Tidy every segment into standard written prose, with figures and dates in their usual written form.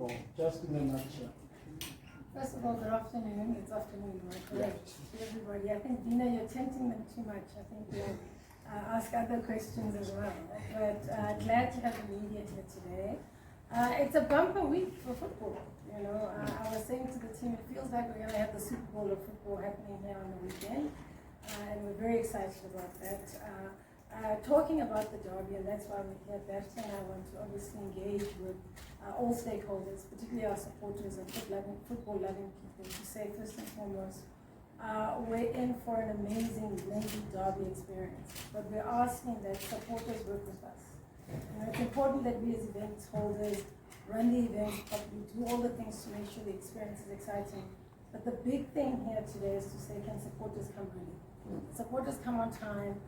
just in a nutshell. First of all, good afternoon. It's afternoon, right? Correct. To everybody. I think, Dina, you're tempting them too much. I think we'll ask other questions as well. But glad to have the media here today. It's a bumper week for football. You know, I was saying to the team, it feels like we're going to have the Super Bowl of football happening here on the weekend. And we're very excited about that. Talking about the derby, and that's why we're here, Bertie and I want to obviously engage with all stakeholders, particularly our supporters and football-loving people, to say first and foremost, we're in for an amazing derby experience, but we're asking that supporters work with us. And it's important that we as event holders run the event properly, do all the things to make sure the experience is exciting. But the big thing here today is to say, can supporters come early? Supporters come on time.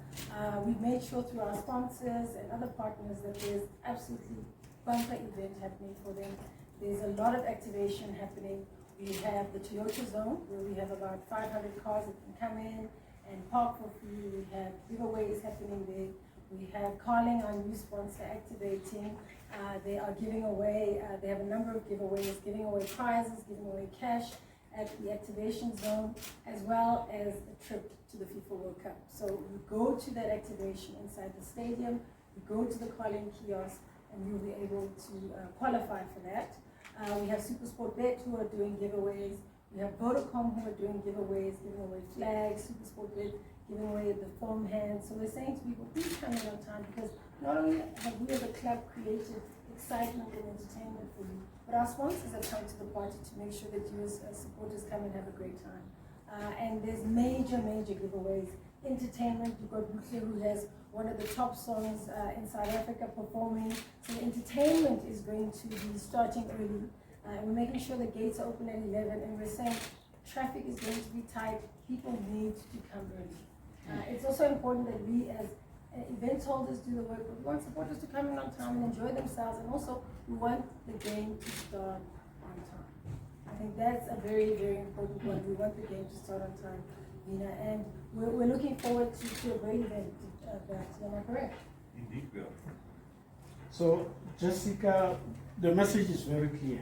We've made sure through our sponsors and other partners that there's absolutely bumper event happening for them. There's a lot of activation happening. We have the Toyota Zone, where we have about 500 cars that can come in and park for free. We have giveaways happening there. We have Carling, our new sponsor, activating. They are giving away, they have a number of giveaways, giving away prizes, giving away cash at the activation zone, as well as a trip to the FIFA World Cup. So you go to that activation inside the stadium, you go to the Carling kiosk, and you'll be able to qualify for that. We have SuperSport Bet who are doing giveaways. We have Vodacom who are doing giveaways, giving away flags, SuperSport Bet giving away the foam hands. So we're saying to people, please come in on time, because not only have we as a club created excitement and entertainment for you, but our sponsors have come to the party to make sure that you as supporters come and have a great time. And there's major giveaways. Entertainment, you've got Bertie who has one of the top songs in South Africa performing. So the entertainment is going to be starting early. We're making sure the gates are open at 11, and we're saying traffic is going to be tight. People need to come early. It's also important that we as event holders do the work, but we want supporters to come in on time and enjoy themselves, and also we want the game to start on time. I think that's a very important one. We want the game to start on time, Nina, and we're looking forward to a great event. Am I correct? Indeed, we are. So, Jessica, the message is very clear.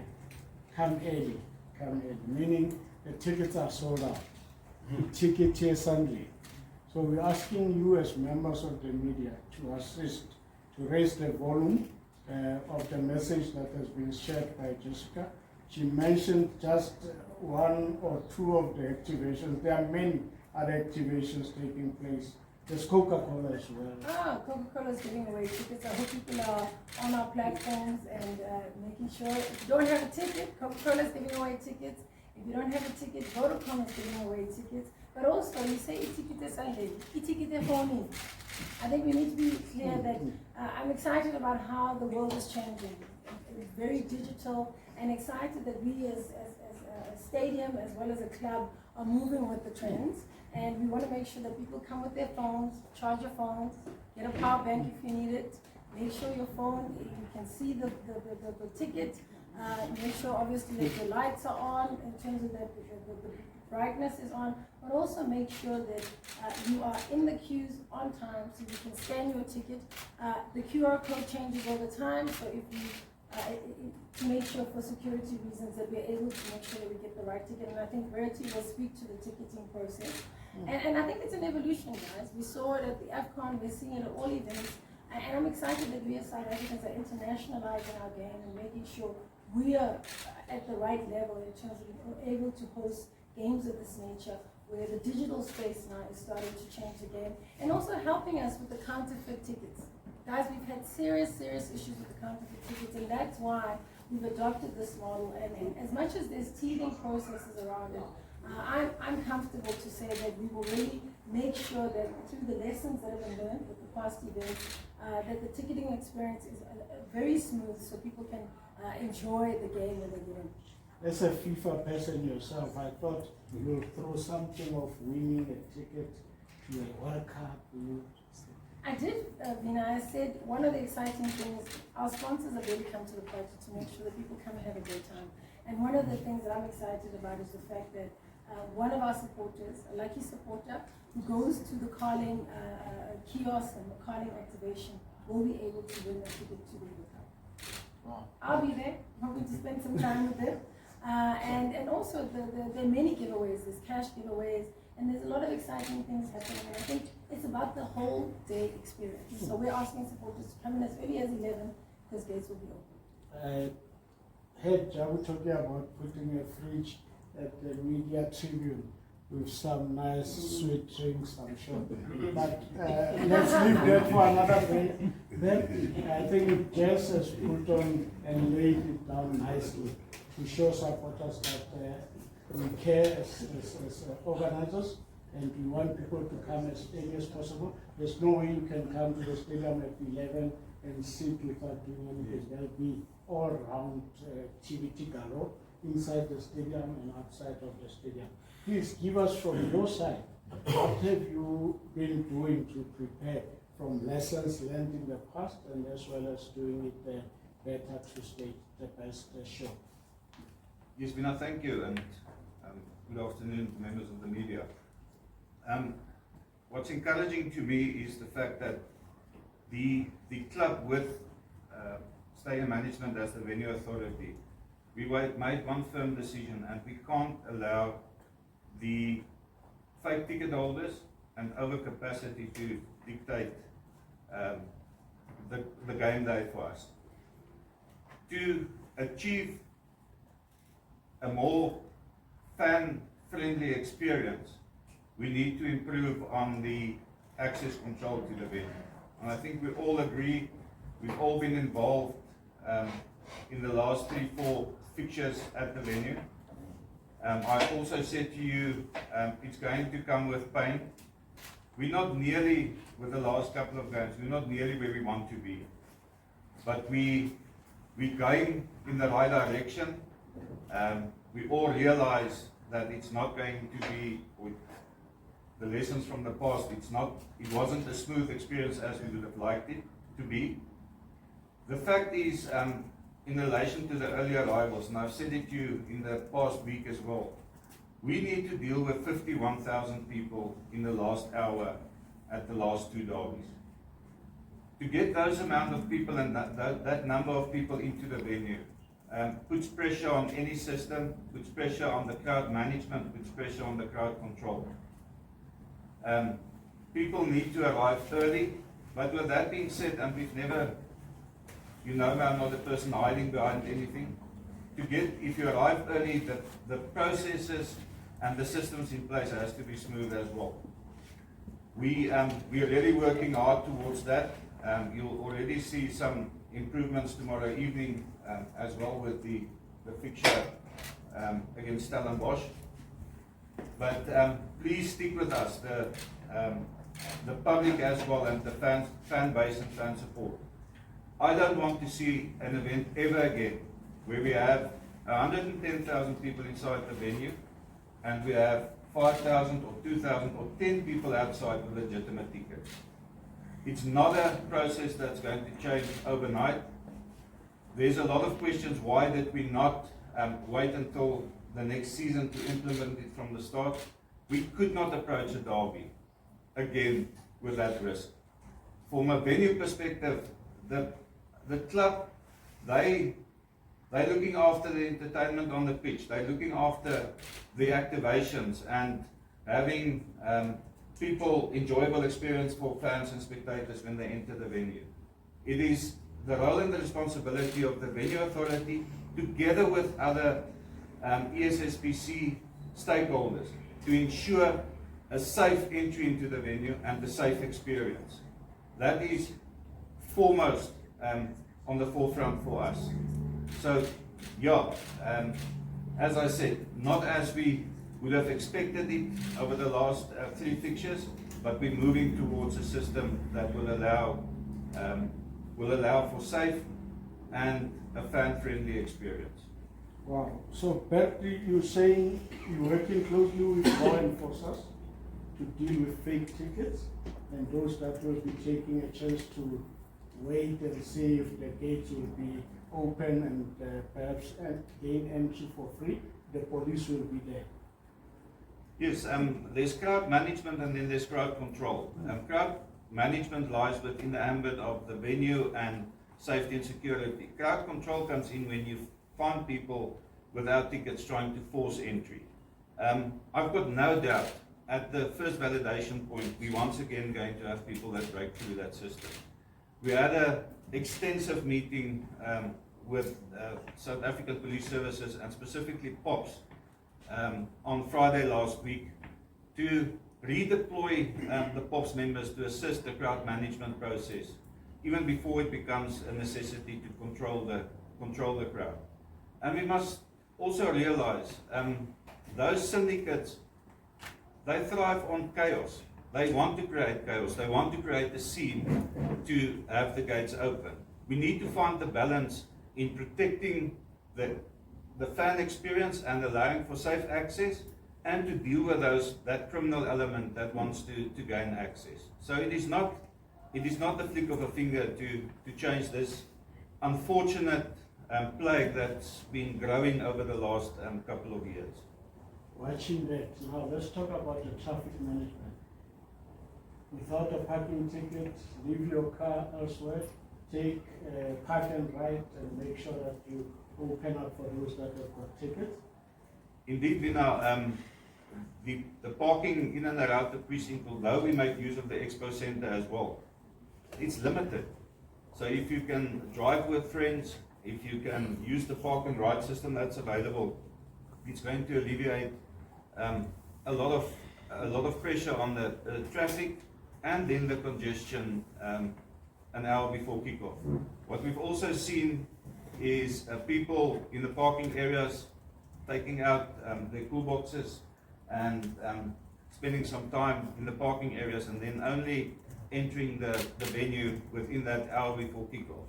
Come early, meaning the tickets are sold out. Ticket here Sunday. So we're asking you as members of the media to assist, to raise the volume of the message that has been shared by Jessica. She mentioned just one or two of the activations. There are many other activations taking place. There's Coca-Cola as well. Coca-Cola is giving away tickets. I hope people are on our platforms and making sure. If you don't have a ticket, Coca-Cola is giving away tickets. If you don't have a ticket, Vodacom is giving away tickets. But also, you say e-ticket Sunday, e-ticket for me. I think we need to be clear that I'm excited about how the world is changing. It's very digital, and excited that we as a stadium as well as a club are moving with the trends. And we want to make sure that people come with their phones, charge your phones, get a power bank if you need it. Make sure your phone, you can see the ticket. Make sure obviously that the lights are on in terms of that the brightness is on, but also make sure that you are in the queues on time so you can scan your ticket. The QR code changes all the time, so if you to make sure for security reasons that we're able to make sure that we get the right ticket. And I think Bertie will speak to the ticketing process. And I think it's an evolution, guys. We saw it at the AFCON, we're seeing it at all events. And I'm excited that we as South Africans are internationalizing our game and making sure we are at the right level in terms of being able to host games of this nature, where the digital space now is starting to change the game, and also helping us with the counterfeit tickets. Guys, we've had serious issues with the counterfeit tickets, and that's why we've adopted this model. And as much as there's teething processes around it, I'm comfortable to say that we will really make sure that through the lessons that have been learned with the past events, that the ticketing experience is very smooth, so people can enjoy the game when they get in. As a FIFA person yourself, I thought you'll throw something of winning a ticket to a World Cup. I did, Vina. I said one of the exciting things, our sponsors have really come to the party to make sure that people come and have a great time. And one of the things that I'm excited about is the fact that one of our supporters, a lucky supporter, who goes to the Carling kiosk and the Carling activation, will be able to win a ticket to the World Cup. Wow. I'll be there, hoping to spend spend some time with them. And also there are many giveaways, there's cash giveaways, and there's a lot of exciting things happening. And I think it's about the whole day experience. So we're asking supporters to come in as early as 11, because gates will be open. I heard Jabu talking about putting a fridge at the media tribune with some nice sweet drinks, I'm sure. But let's leave that for another day. Then I think Jess has put on and laid it down nicely to show supporters that we care as organizers, and we want people to come as early as possible. There's no way you can come to the stadium at 11 and sit without doing anything. There'll be all round activity galore inside the stadium and outside of the stadium. Please give us from your side, what have you been doing to prepare from lessons learned in the past, and as well as doing it better to stage the best show? Yes, Vina, thank you, and good afternoon, members of the media. What's encouraging to me is the fact that the club with stadium management as the venue authority, we made one firm decision, and we can't allow the fake ticket holders and overcapacity to dictate the game day for us. To achieve a more fan-friendly experience, we need to improve on the access control to the venue. And I think we all agree, we've all been involved in the last 3-4 fixtures at the venue. I also said to you, it's going to come with pain. We're not nearly, with the last couple of games, we're not nearly where we want to be. But we're going in the right direction. We all realize that it's not going to be, with the lessons from the past, it wasn't a smooth experience as we would have liked it to be. The fact is, in relation to the earlier arrivals, and I've said it to you in the past week as well, we need to deal with 51,000 people in the last hour at the last 2 derbies. To get those amount of people and that number of people into the venue puts pressure on any system, puts pressure on the crowd management, puts pressure on the crowd control. People need to arrive early, but with that being said, and we've never, you know, I'm not a person hiding behind anything. If you arrive early, the processes and the systems in place has to be smooth as well. We are really working hard towards that. You'll already see some improvements tomorrow evening as well with the fixture against Stellenbosch. But please stick with us, the public as well, and the fan base and fan support. I don't want to see an event ever again where we have 110,000 people inside the venue and we have 5,000 or 2,000 or 10 people outside with legitimate tickets. It's not a process that's going to change overnight. There's a lot of questions. Why did we not wait until the next season to implement it from the start? We could not approach a derby again with that risk. From a venue perspective, the club, they're looking after the entertainment on the pitch. They're looking after the activations and having people enjoyable experience for fans and spectators when they enter the venue. It is the role and the responsibility of the venue authority, together with other ESSPC stakeholders, to ensure a safe entry into the venue and a safe experience. That is foremost on the forefront for us. So, yeah, as I said, not as we would have expected it over the last 3 fixtures, but we're moving towards a system that will allow for safe and a fan-friendly experience. Wow. So, Bertie, you're saying you're working closely with law enforcers to deal with fake tickets, and those that will be taking a chance to wait and see if the gates will be open and perhaps gain entry for free, the police will be there. Yes, there's crowd management and then there's crowd control. Crowd management lies within the ambit of the venue and safety and security. Crowd control comes in when you find people without tickets trying to force entry. I've got no doubt at the first validation point, we're once again going to have people that break through that system. We had an extensive meeting with South African Police Services and specifically POPs on Friday last week to redeploy the POPs members to assist the crowd management process, even before it becomes a necessity to control the crowd. And we must also realize those syndicates, they thrive on chaos. They want to create chaos. They want to create a scene to have the gates open. We need to find the balance in protecting the fan experience and allowing for safe access, and to deal with that criminal element that wants to gain access. So it is not the flick of a finger to change this unfortunate plague that's been growing over the last couple of years. Watching that, now let's talk about the traffic management. Without a parking ticket, leave your car elsewhere, take park and ride, and make sure that you open up for those that have got tickets. Indeed, Vina, the parking in and around the precinct, although we make use of the expo center as well, it's limited. So if you can drive with friends, if you can use the park and ride system that's available, it's going to alleviate a lot of pressure on the traffic and then the congestion an hour before kickoff. What we've also seen is people in the parking areas taking out their toolboxes and spending some time in the parking areas and then only entering the venue within that hour before kickoff.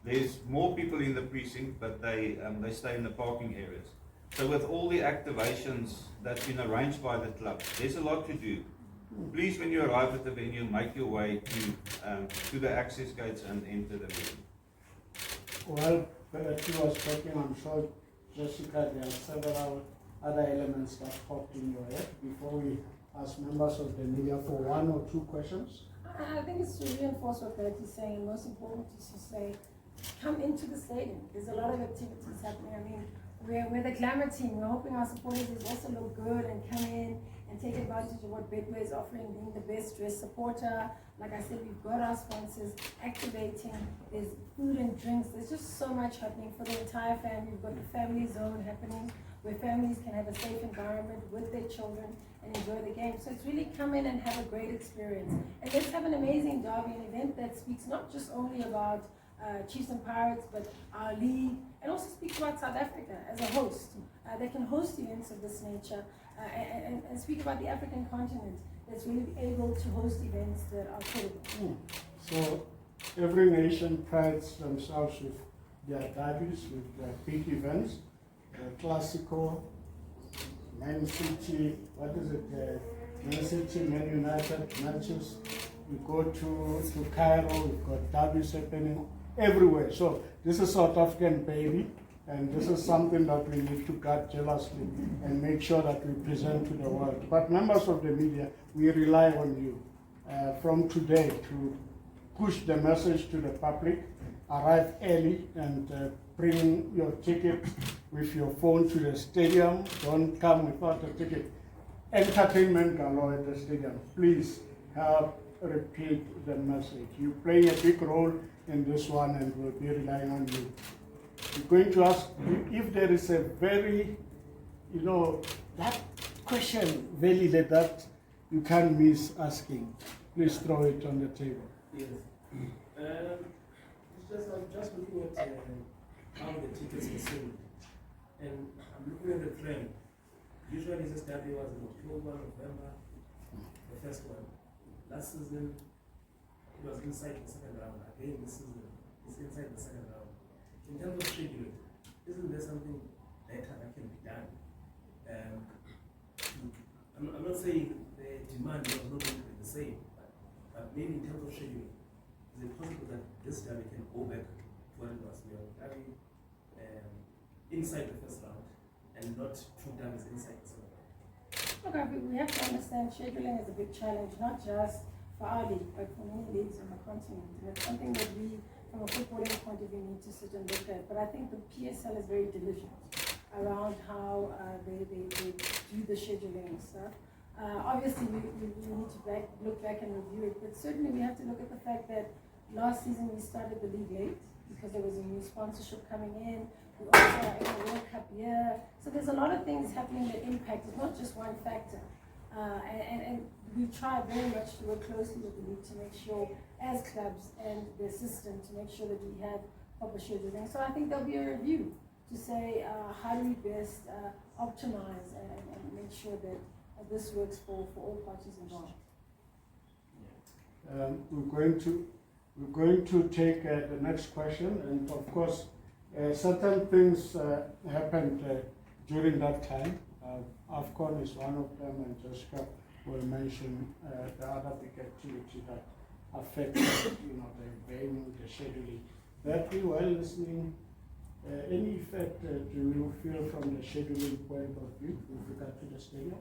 There's more people in the precinct, but they stay in the parking areas. So with all the activations that's been arranged by the club, there's a lot to do. Please, when you arrive at the venue, make your way to the access gates and enter the venue. Well, Bertie was talking, I'm sure, Jessica, there are several other elements that popped in your head before we ask members of the media for one or two questions. I think it's to reinforce what Bertie's saying, and most important is to say, come into the stadium. There's a lot of activities happening. I mean, we're the glamour team. We're hoping our supporters also look good and come in and take advantage of what Betway is offering, being the best dressed supporter. Like I said, we've got our sponsors activating. There's food and drinks. There's just so much happening for the entire family. We've got the family zone happening, where families can have a safe environment with their children and enjoy the game. So it's really come in and have a great experience. And let's have an amazing derby, an event that speaks not just only about Chiefs and Pirates, but our league, and also speak about South Africa as a host. They can host events of this nature and speak about the African continent that's really able to host events that are credible. So every nation prides themselves with their derbies, with their big events. Classical, Man City, what is it? Man City, Man United matches. We go to Cairo, we've got derbies happening everywhere. So this is South African baby, and this is something that we need to guard jealously and make sure that we present to the world. But members of the media, we rely on you from today to push the message to the public. Arrive early and bring your ticket with your phone to the stadium. Don't come without a ticket. Entertainment galore at the stadium. Please help repeat the message. You play a big role in this one, and we'll be relying on you. We're going to ask if there is a very, that question really that you can't miss asking. Please throw it on the table. Yes. I'm just looking at how the tickets are sold, and I'm looking at the trend. Usually this derby was in October, November, the first one. Last season, it was inside the second round. Again, this season, it's inside the second round. In terms of scheduling, isn't there something better that can be done? I'm not saying the demand was not going to be the same, but maybe in terms of scheduling, is it possible that this derby can go back to what it was? We are derby inside the first round and not two derbies inside the second round. Look, we have to understand scheduling is a big challenge, not just for our league, but for many leagues on the continent. And it's something that we from a footballing point of view, need to sit and look at. But I think the PSL is very diligent around how they do the scheduling and stuff. Obviously, we need to look back and review it, but certainly we have to look at the fact that last season we started the league late because there was a new sponsorship coming in. We also are in a World Cup year. So there's a lot of things happening that impact. It's not just one factor. And we try very much to work closely with the league to make sure, as clubs and the system, to make sure that we have proper scheduling. So I think there'll be a review to say how do we best optimize and make sure that this works for all parties involved. We're going to take the next question, and of course, certain things happened during that time. AFCON is one of them, and Jessica will mention the other big activity that affected, the venue, the scheduling. Bertie, while listening, any effect do you feel from the scheduling point of view with regard to the stadium?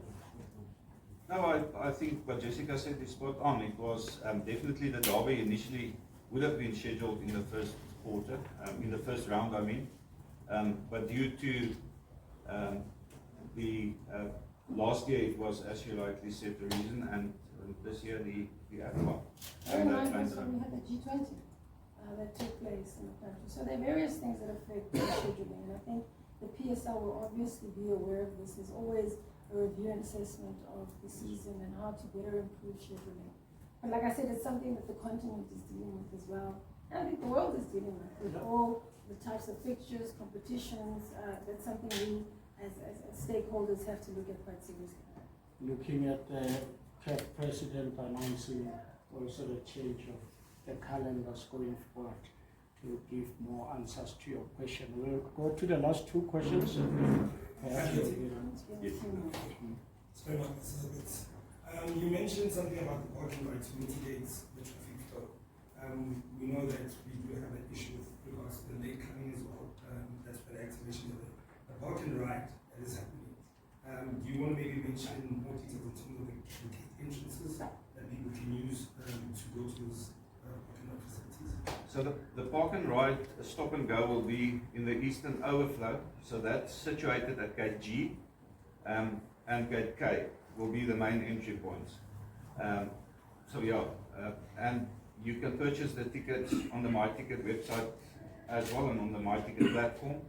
No, I think what Jessica said is spot on. It was definitely the derby initially would have been scheduled in the first quarter, in the first round, I mean. But due to the last year, it was, as you rightly said, the reason, and this year the AFCON. And we had the G20 that took place in the country. So there are various things that affect the scheduling, and I think the PSL will obviously be aware of this. There's always a review and assessment of the season and how to better improve scheduling. But like I said, it's something that the continent is dealing with as well. And I think the world is dealing with all the types of fixtures, competitions. That's something we as stakeholders have to look at quite seriously. Looking at the CAF president announcing also the change of the calendars going forward to give more answers to your question. We'll go to the last two questions. Sorry about this. You mentioned something about the parking right to mitigate the traffic flow. We know that we do have an issue with regards to the late coming as well. That's where the activation of the parking right that is happening. Do you want to maybe mention more details in terms of the gate entrances that people can use to go to those parking lot facilities? So the park and ride stop and go will be in the eastern overflow. So that's situated at gate G, and gate K will be the main entry points. And you can purchase the tickets on the MyTicket website as well, and on the MyTicket platform.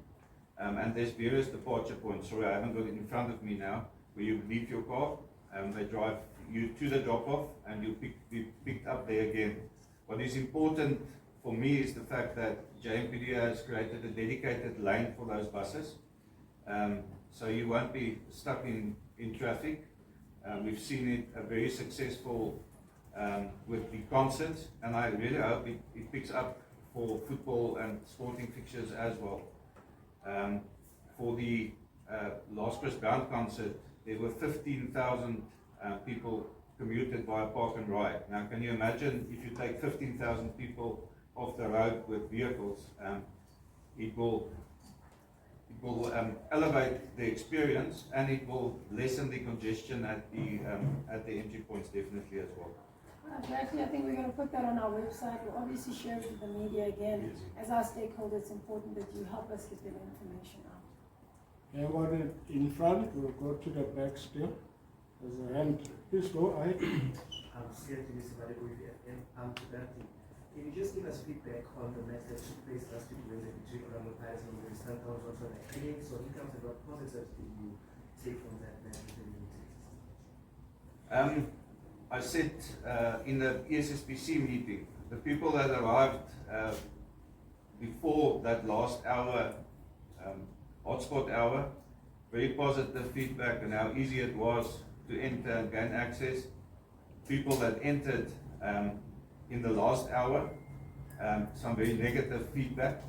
And there's various departure points. Sorry, I haven't got it in front of me now, where you leave your car, they drive you to the drop-off, and you'll be picked up there again. What is important for me is the fact that JMPD has created a dedicated lane for those buses, so you won't be stuck in traffic. We've seen it very successful with the concerts, and I really hope it picks up for football and sporting fixtures as well. For the last Chris Brown concert, there were 15,000 people commuted via park and ride. Now, can you imagine if you take 15,000 people off the road with vehicles? It will elevate the experience, and it will lessen the congestion at the entry points definitely as well. Actually, I think we're going to put that on our website. We'll obviously share it with the media again. As our stakeholders, it's important that you help us get that information out. Everyone in front, we'll go to the back still. There's a hand. Please go ahead. I'm scared to miss about it with Bertie. Can you just give us feedback on the match that took place last week between Orlando Pirates and the Sundowns on Friday? So in terms of what positives did you take from that match? I said in the ESSPC meeting, the people that arrived before that last hour, hotspot hour, very positive feedback on how easy it was to enter and gain access. People that entered in the last hour, some very negative feedback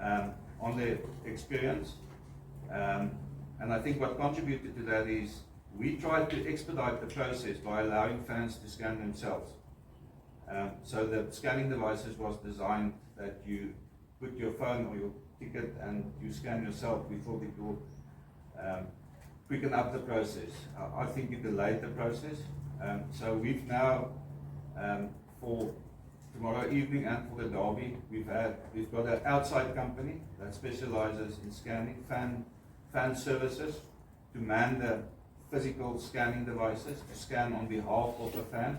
on their experience. And I think what contributed to that is we tried to expedite the process by allowing fans to scan themselves. So the scanning devices was designed that you put your phone or your ticket and you scan yourself. We thought it will quicken up the process. I think it delayed the process. So we've now, for tomorrow evening and for the derby. We've got an outside company that specializes in scanning fan services to man the physical scanning devices to scan on behalf of a fan.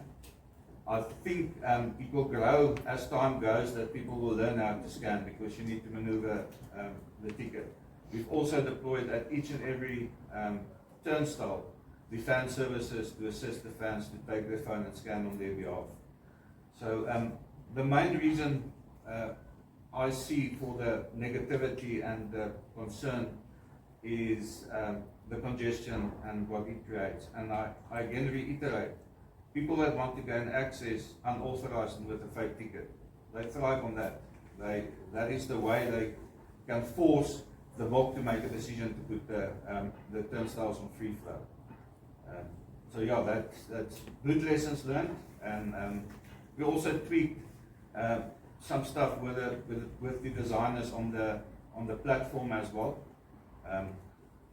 I think it will grow as time goes, that people will learn how to scan, because you need to maneuver the ticket. We've also deployed at each and every turnstile the fan services to assist the fans to take their phone and scan on their behalf. So the main reason I see for the negativity and the concern is the congestion and what it creates. And I again reiterate, people that want to gain access unauthorized and with a fake ticket, they thrive on that. That is the way they can force the VOC to make a decision to put the turnstiles on free flow. So yeah, that's good lessons learned, and we also tweaked some stuff with the designers on the platform as well.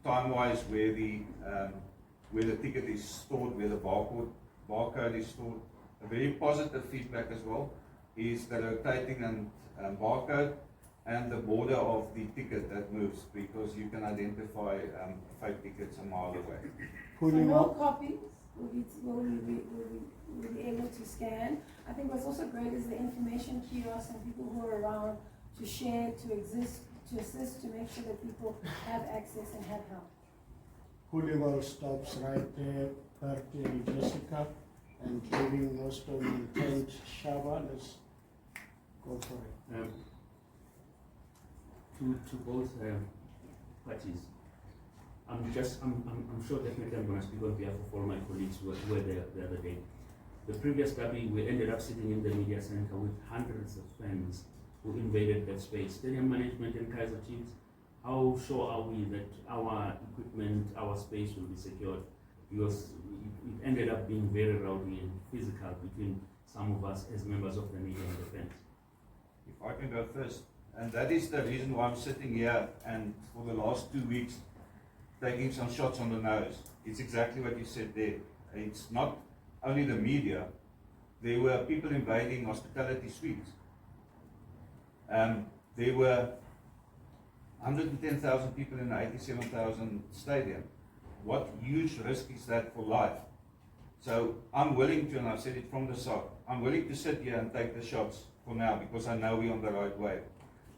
Time-wise, where the ticket is stored, where the barcode is stored. A very positive feedback as well is the rotating and barcode and the border of the ticket that moves, because you can identify fake tickets a mile away. So no copies will be able to scan. I think what's also great is the information kiosks and people who are around to share, to assist, to make sure that people have access and have help. Hoolival stops right there, Bertie and Jessica, and giving most of the intent Shaba. Let's go for it. To both parties, I'm sure definitely I'm going to speak on behalf of all my colleagues who were there the other day. The previous derby, we ended up sitting in the media center with hundreds of fans who invaded that space. Stadium management and Kaizer Chiefs, how sure are we that our equipment, our space will be secured? Because it ended up being very rowdy and physical between some of us as members of the media and the fans. If I can go first, and that is the reason why I'm sitting here and for the last 2 weeks taking some shots on the nose. It's exactly what you said there. It's not only the media. There were people invading hospitality suites. There were 110,000 people in the 87,000 stadium. What huge risk is that for life? So I'm willing to, and I've said it from the start, I'm willing to sit here and take the shots for now, because I know we're on the right way.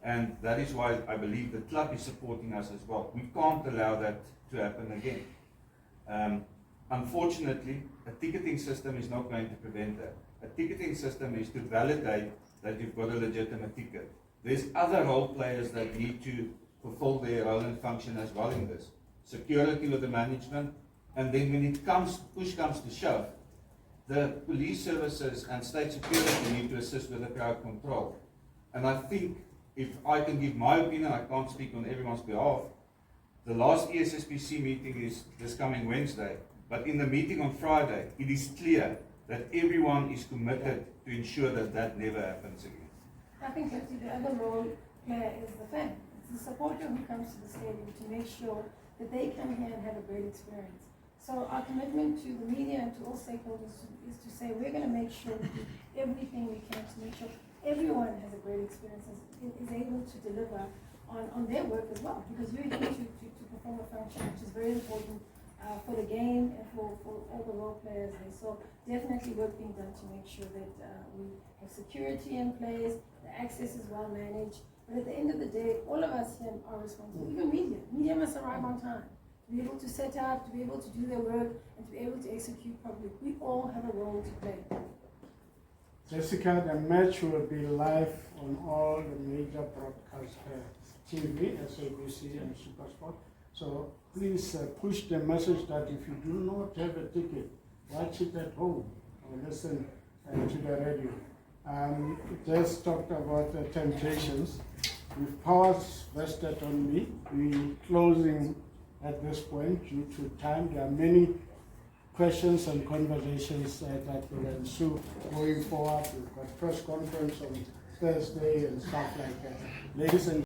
And that is why I believe the club is supporting us as well. We can't allow that to happen again. Unfortunately, a ticketing system is not going to prevent that. A ticketing system is to validate that you've got a legitimate ticket. There's other role players that need to fulfill their role and function as well in this. Security with the management, and then when it comes, push comes to shove, the police services and state security need to assist with the crowd control. And I think, if I can give my opinion, I can't speak on everyone's behalf, the last ESSPC meeting is this coming Wednesday, but in the meeting on Friday, it is clear that everyone is committed to ensure that that never happens again. I think that the other role player is the fan. It's the supporter who comes to the stadium to make sure that they come here and have a great experience. So our commitment to the media and to all stakeholders is to say we're going to make sure we do everything we can to make sure everyone has a great experience and is able to deliver on their work as well, because you're here to perform a function which is very important for the game and for all the role players there. So definitely work being done to make sure that we have security in place, the access is well managed. But at the end of the day, all of us here are responsible, even media. Media must arrive on time, to be able to set up, to be able to do their work, and to be able to execute properly. We all have a role to play. Jessica, the match will be live on all the major broadcast TV, SABC and SuperSport. So please push the message that if you do not have a ticket, watch it at home or listen to the radio. Just talked about the temptations. With powers vested on me, we're closing at this point due to time. There are many questions and conversations that will ensue going forward. We've got press conference on Thursday and stuff like that. Ladies and